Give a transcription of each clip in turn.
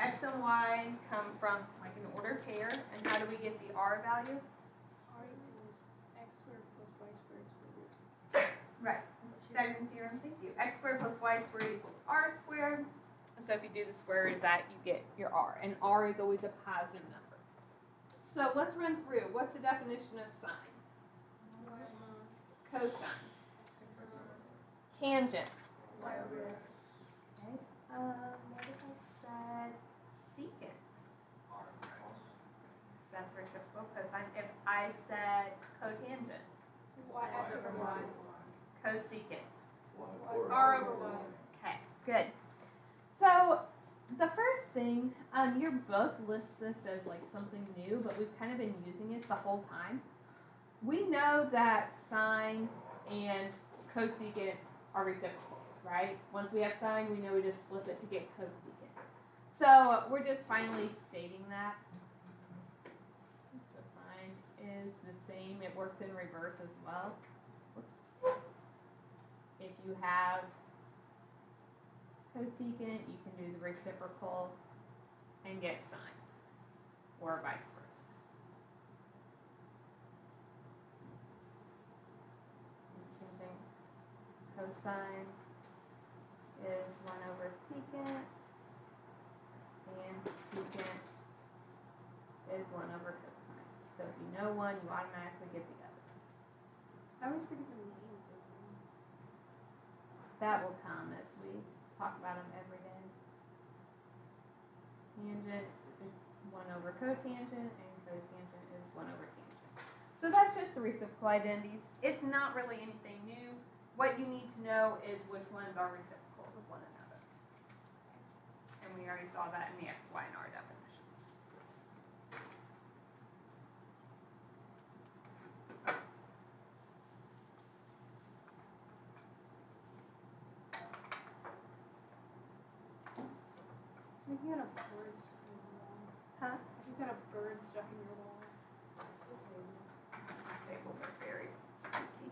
X and Y come from like an ordered pair, and how do we get the R value? R equals x squared plus y squared squared root. Right. Pythagorean theorem, thank you. X squared plus y squared equals R squared. So if you do the square root of that, you get your R. And R is always a positive number. So let's run through. What's the definition of sine? Cosine. Tangent. Y over x. Okay. What if I said secant? That's reciprocal cosine. If I said cotangent, Y over y. cosecant. R over y. Okay, good. So the first thing, your book lists this as like something new, but we've kind of been using it the whole time. We know that sine and cosecant are reciprocals, right? Once we have sine, we know we just flip it to get cosecant. So we're just finally stating that. So sine is the same. It works in reverse as well. Whoops. If you have cosecant, you can do the reciprocal and get sine, or vice versa. Same thing. Cosine is 1 over secant, and secant is 1 over cosine. So if you know one, you automatically get the other. I always forget the names of them. That will come as we talk about them every day. Tangent is 1 over cotangent, and cotangent is 1 over tangent. So that's just the reciprocal identities. It's not really anything new. What you need to know is which ones are reciprocals of one another. And we already saw that in the x, y, and r definitions. You got a bird stuck in your wall. Huh? You got a bird stuck in your wall. Tables are very spooky.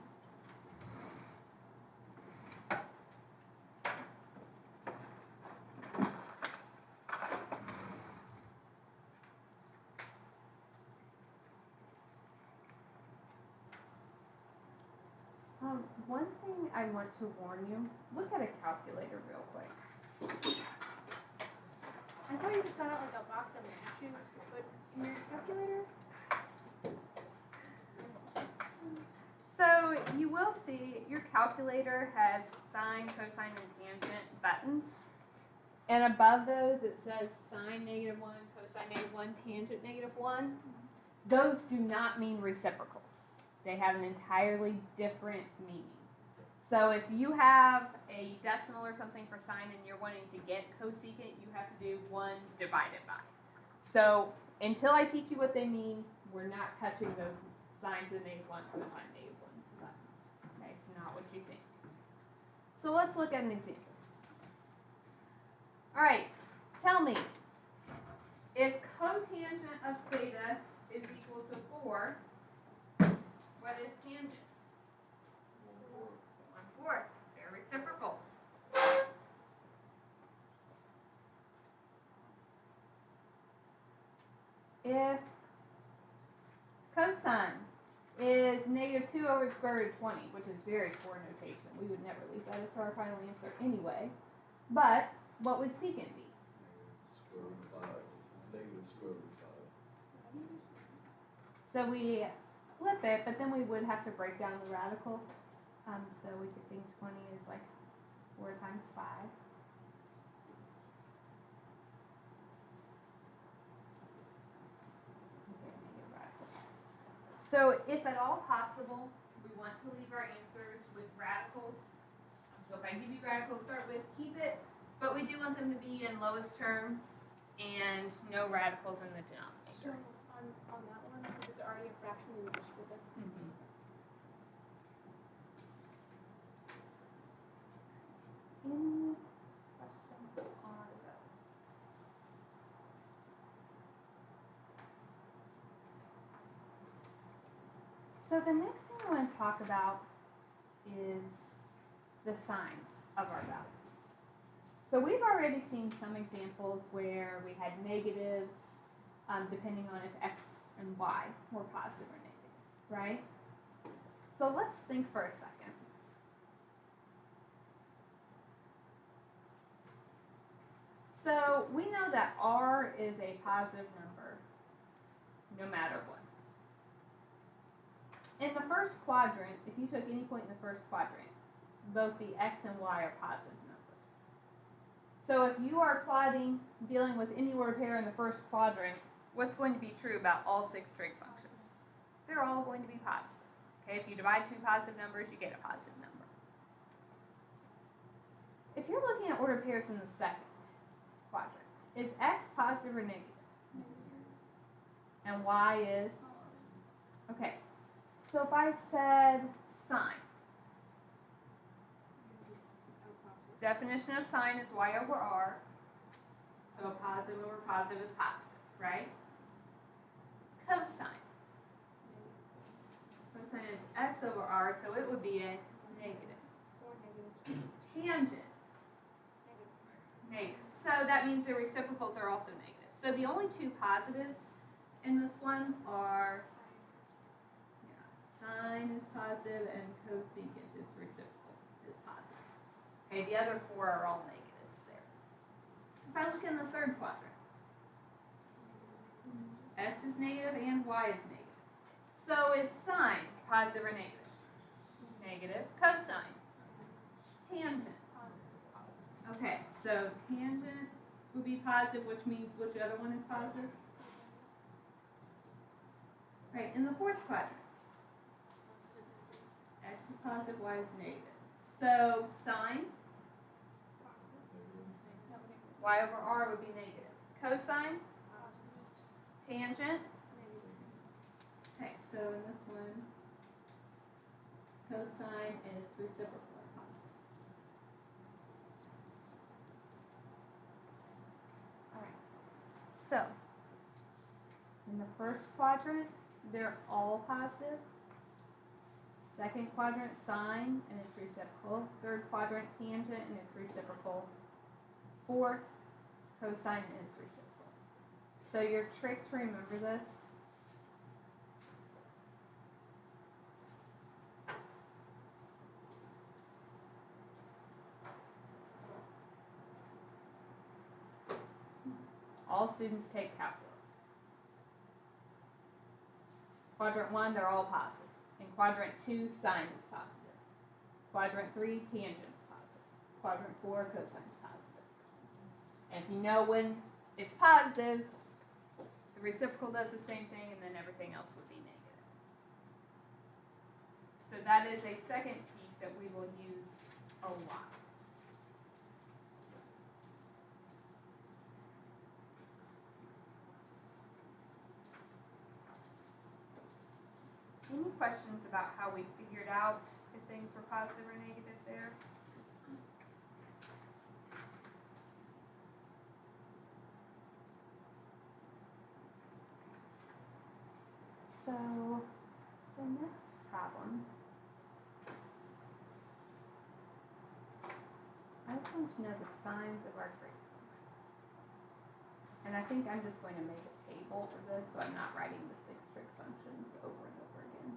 One thing I want to warn you, look at a calculator real quick. I thought you just got out like a box of matches, but in your calculator? So you will see your calculator has sine, cosine, and tangent buttons. And above those it says sine -1, cosine -1, tangent -1. Those do not mean reciprocals. They have an entirely different meaning. So if you have a decimal or something for sine and you're wanting to get cosecant, you have to do 1 divided by. So until I teach you what they mean, we're not touching those sines of -1, cosine -1 buttons. Okay, it's not what you think. So let's look at an example. Alright, tell me, if cotangent of theta is equal to 4, what is tangent? 1/4. They're reciprocals. If cosine is -2 over the square root of 20, which is very poor notation, we would never leave that as our final answer anyway. But what would secant be? Square root of 5. Negative square root of 5. So we flip it, but then we would have to break down the radical. So we could think 20 is like 4 times 5. Okay, negative radical. So if at all possible, we want to leave our answers with radicals. So if I give you radicals to start with, keep it, but we do want them to be in lowest terms and no radicals in the So denominator. on that one, is it already a fraction? We would just flip it. Mm-hmm. Any questions on those? So the next thing I want to talk about is the signs of our values. So we've already seen some examples where we had negatives, depending on if x and y were positive or negative, right? So let's think for a second. So we know that r is a positive number no matter what. In the first quadrant, if you took any point in the first quadrant, both the x and y are positive numbers. So if you are dealing with any ordered pair in the first quadrant, what's going to be true about all 6 trig functions? They're all going to be positive. Okay, if you divide 2 positive numbers, you get a positive number. If you're looking at ordered pairs in the second quadrant, is x positive or negative? And y is? Okay, so if I said sine, definition of sine is y over r, so positive over positive is positive, right? Cosine. Cosine is x over r, so it would be a negative. Tangent. Negative. So that means the reciprocals are also negative. So the only 2 positives in this one are sine is positive and cosecant, its reciprocal, is positive. Okay, the other 4 are all negatives there. If I look in the third quadrant, x is negative and y is negative. So is sine positive or negative? Negative. Cosine. Tangent. Okay, so tangent would be positive, which means which other one is positive? Right, in the fourth quadrant, x is positive, y is negative. So sine, y over r would be negative. Cosine, tangent. Okay, so in this one, cosine is reciprocal and positive. Alright, so in the first quadrant, they're all positive. Second quadrant, sine and its reciprocal. Third quadrant, tangent and its reciprocal. Fourth, cosine and its reciprocal. So your trick to remember this all students take calculus. Quadrant 1, they're all positive. In quadrant 2, sine is positive. Quadrant 3, tangent is positive. Quadrant 4, cosine is positive. And if you know when it's positive, the reciprocal does the same thing, and then everything else would be negative. So that is a second piece that we will use a lot. Any questions about how we figured out if things were positive or negative there? So the next problem, I just want to know the signs of our trig functions. And I think I'm just going to make a table for this, so I'm not writing the 6 trig functions over and over again.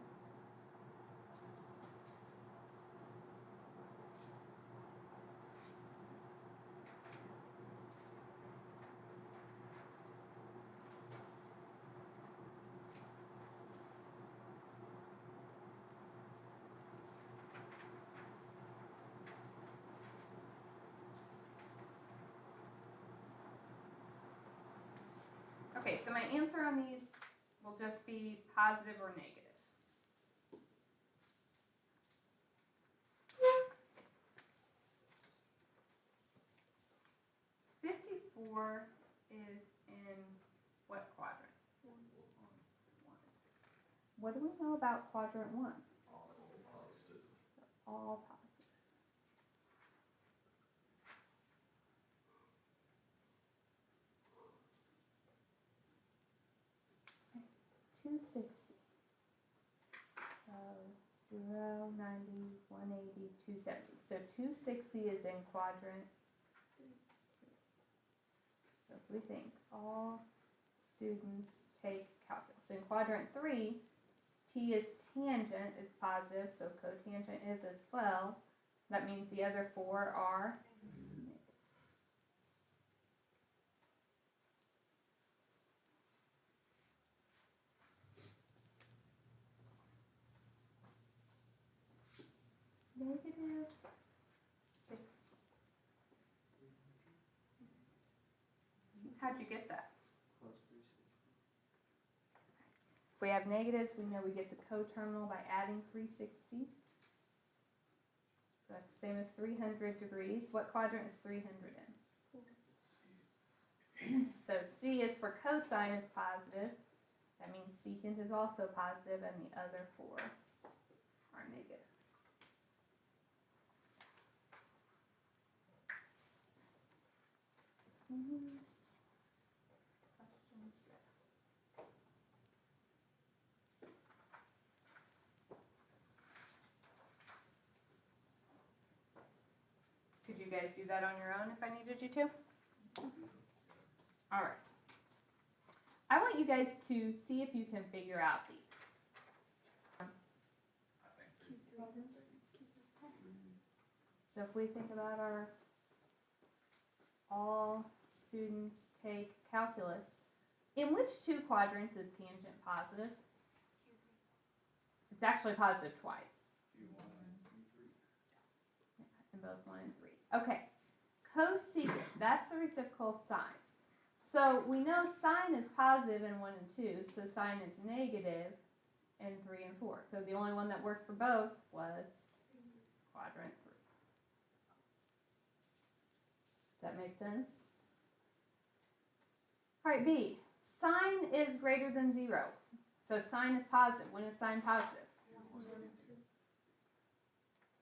Okay, so my answer on these will just be positive or negative. (54) is in what quadrant? 1. What do we know about quadrant 1? All positive. All positive. 260. So 0, 90, 180, 270. So 260 is in quadrant we think all students take calculus. In quadrant 3, t is tangent is positive, so cotangent is as well. That means the other 4 are negatives. Negative 60. How'd you get that? Plus 360. If we have negatives, we know we get the coterminal by adding 360. So that's the same as 300 degrees. What quadrant is 300 in? So C is for cosine is positive. That means secant is also positive, and the other 4 are negative. Questions? Could you guys do that on your own if I needed you to? All right. I want you guys to see if you can figure out these. So if we think about our all students take calculus, in which 2 quadrants is tangent positive? It's actually positive twice. Q1 and Q3. In both 1 and 3. Okay. Cosecant, that's the reciprocal of sine. So we know sine is positive in 1 and 2, so sine is negative in 3 and 4. So the only one that worked for both was quadrant 3. Does that make sense? All right, B. Sine is greater than 0. So sine is positive. When is sine positive?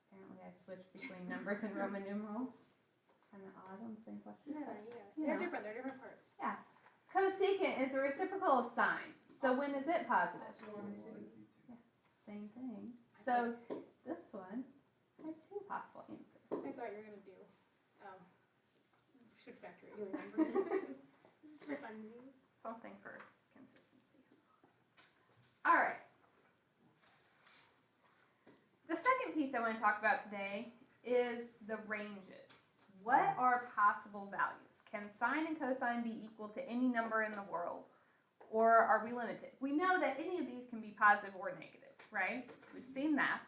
Apparently I switched between numbers and Roman numerals. Kind of odd on the same question. Yeah, but, yeah. you They're know. different. They're different parts. Cosecant is a reciprocal of sine. So when is it positive? Q1 and Q2. Same thing. So this one had 2 possible answers. I thought you were gonna do shift factor numbers. Funsies. Something for consistency. All right. The second piece I want to talk about today is the ranges. What are possible values? Can sine and cosine be equal to any number in the world? Or are we limited? We know that any of these can be positive or negative, right? We've seen that.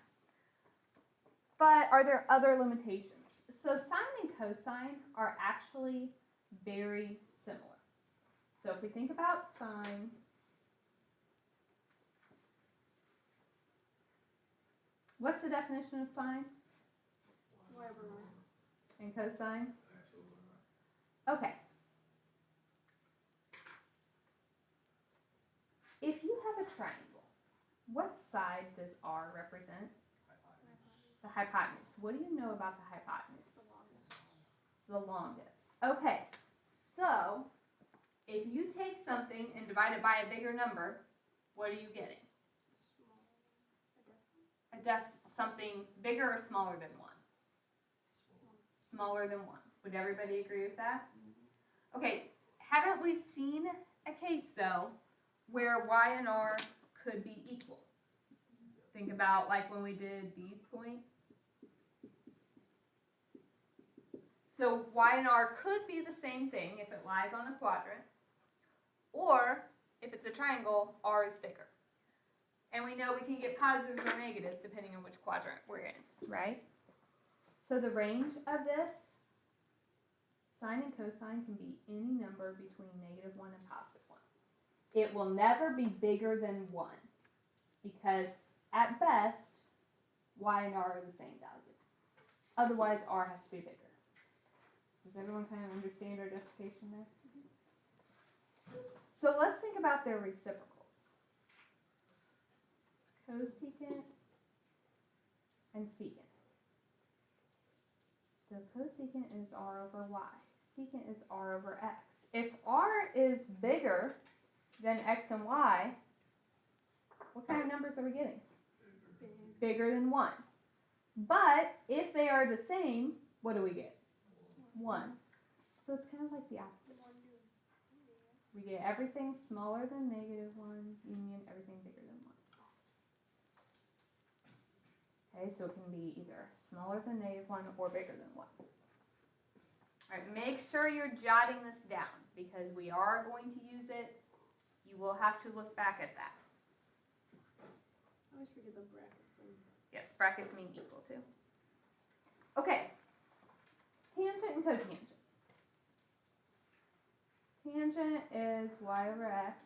But are there other limitations? So sine and cosine are actually very similar. So if we think about sine, what's the definition of sine Whatever. and cosine? Absolutely right. Okay. If you have a triangle, what side does R represent? The hypotenuse. What do you know about the hypotenuse? It's the longest. Okay, so if you take something and divide it by a bigger number, what are you getting? Something bigger or smaller than 1? Smaller than 1. Would everybody agree with that? Okay, haven't we seen a case though where y and r could be equal? Think about like when we did these points. So y and r could be the same thing if it lies on a quadrant, or if it's a triangle, r is bigger. And we know we can get positives or negatives depending on which quadrant we're in, right? So the range of this, sine and cosine can be any number between -1 and +1. It will never be bigger than 1 because at best, y and r are the same value. Otherwise, r has to be bigger. Does everyone kind of understand our justification there? So let's think about their reciprocals. Cosecant and secant. So cosecant is r over y. Secant is r over x. If r is bigger than x and y, what kind of numbers are we getting? Bigger than 1. But if they are the same, what do we get? 1. So it's kind of like the opposite. We get everything smaller than -1 union everything bigger than 1. Okay, so it can be either smaller than -1 or bigger than 1. Alright, make sure you're jotting this down because we are going to use it. You will have to look back at that. I always forget the brackets. Yes, brackets mean equal to. Okay, tangent and cotangent. Tangent is y over x.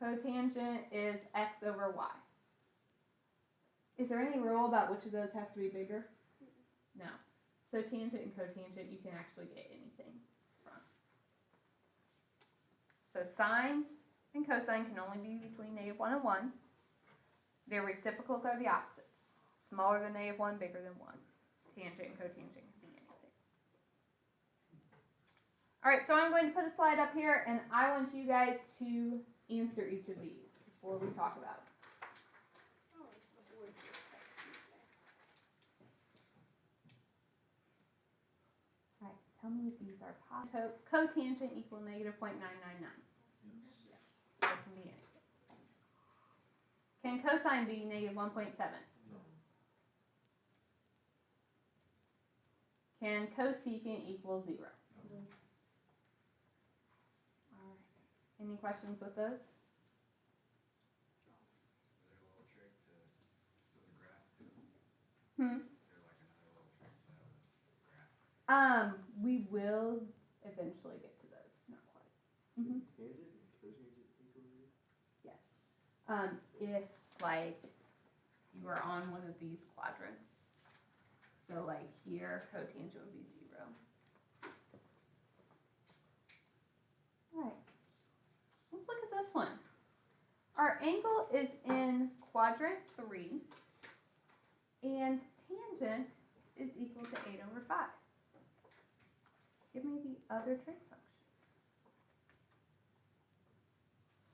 Cotangent is x over y. Is there any rule about which of those has to be bigger? No. So tangent and cotangent, you can actually get anything from. So sine and cosine can only be between -1 and 1. Their reciprocals are the opposites. Smaller than -1, bigger than 1. Tangent and cotangent can be anything. Alright, so I'm going to put a slide up here, and I want you guys to answer each of these before we talk about it. Oh, the board says text Tuesday. Alright, tell me if these are positive. Cotangent equal -0.999. That can be anything. Can cosine be -1.7? No. Can cosecant equal 0? No. Alright. Any questions with those? Is there a little trick to the graph too? Hmm. Is there like another little trick to that with graph? We will eventually get to those. Not quite. Mm-hmm. Tangent and cotangent equal 0? Yes. If like you are on one of these quadrants, so like here, cotangent would be 0. Alright. Let's look at this one. Our angle is in quadrant 3, and tangent is equal to 8 over 5. Give me the other trig functions.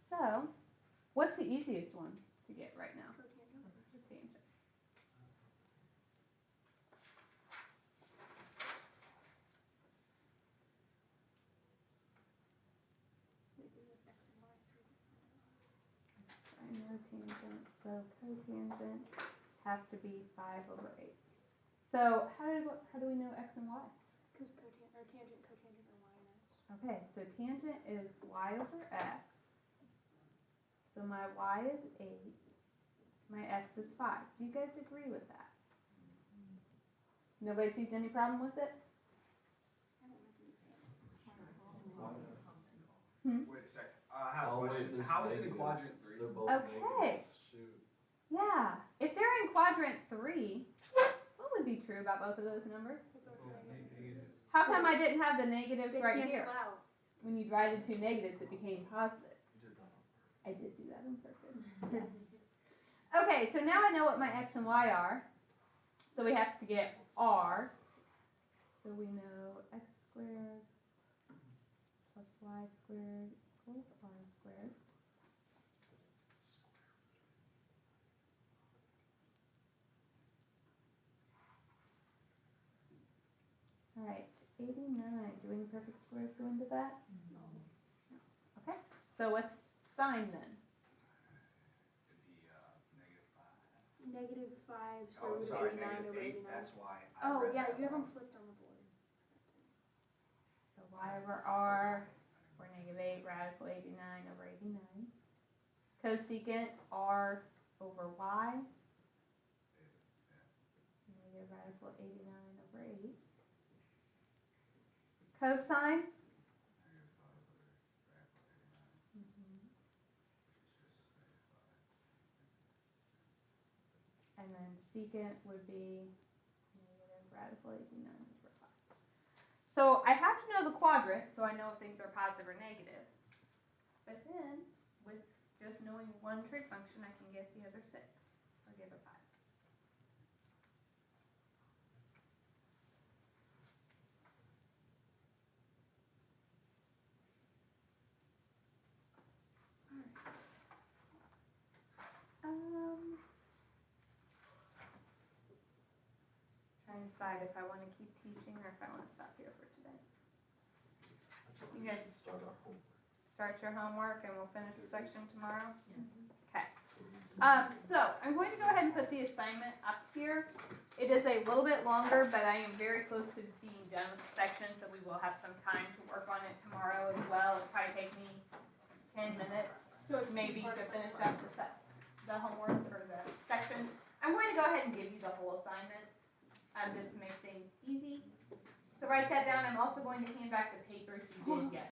So, what's the easiest one to get right now? Cotangent. Tangent. Wait, this is X and Y, so we can find out. I know tangent, so cotangent has to be 5 over 8. So how do we know x and y? Because tangent, cotangent are y and x. Okay, so tangent is y over x. So my y is 8. My x is 5. Do you guys agree with that? Nobody sees any problem with it? I don't know if you say it. Wait a second, I have a Oh, wait, question. there's How is it in negatives. quadrant 3? They're both Okay. negatives. Shoot. Yeah. If they're in quadrant 3, what would be true about both of those numbers? How come I didn't have the negatives They right cancel here? out. When you divided two negatives, it became positive. You did that on purpose. I did do that on purpose. Yes. Okay, so now I know what my x and y are. So we have to get r. So we know x squared plus y squared equals r squared. Alright, 89. Do any perfect squares go into that? No. Okay, so what's sine then? It'd be -5. Negative 5 square Oh, root of sorry, 89 over -8, 89. that's why I Oh, read yeah, that you have them wrong. flipped on the board. So y over r, or -8 radical 89 over 89. Cosecant r over y. Negative radical 89 over 8. Cosine. -5 over radical 89, Mhm. which is just -5. And then secant would be negative radical 89 over 5. So I have to know the quadrant so I know if things are positive or negative. But then, with just knowing one trig function, I can get the other 6, or the other 5. Alright. Trying to decide if I want to keep teaching or if I want to stop here for today. I thought You we guys- should start our homework. start your homework and we'll finish the section tomorrow? Yes. Okay. So I'm going to go ahead and put the assignment up here. It is a little bit longer, but I am very close to being done with the section, so we will have some time to work on it tomorrow as well. It'll probably take me 10 minutes, So it's maybe, two to parts finish homework. up the homework or the sections. I'm going to go ahead and give you the whole assignment, just to make things easy. So write that down. I'm also going to hand back the papers you did yesterday.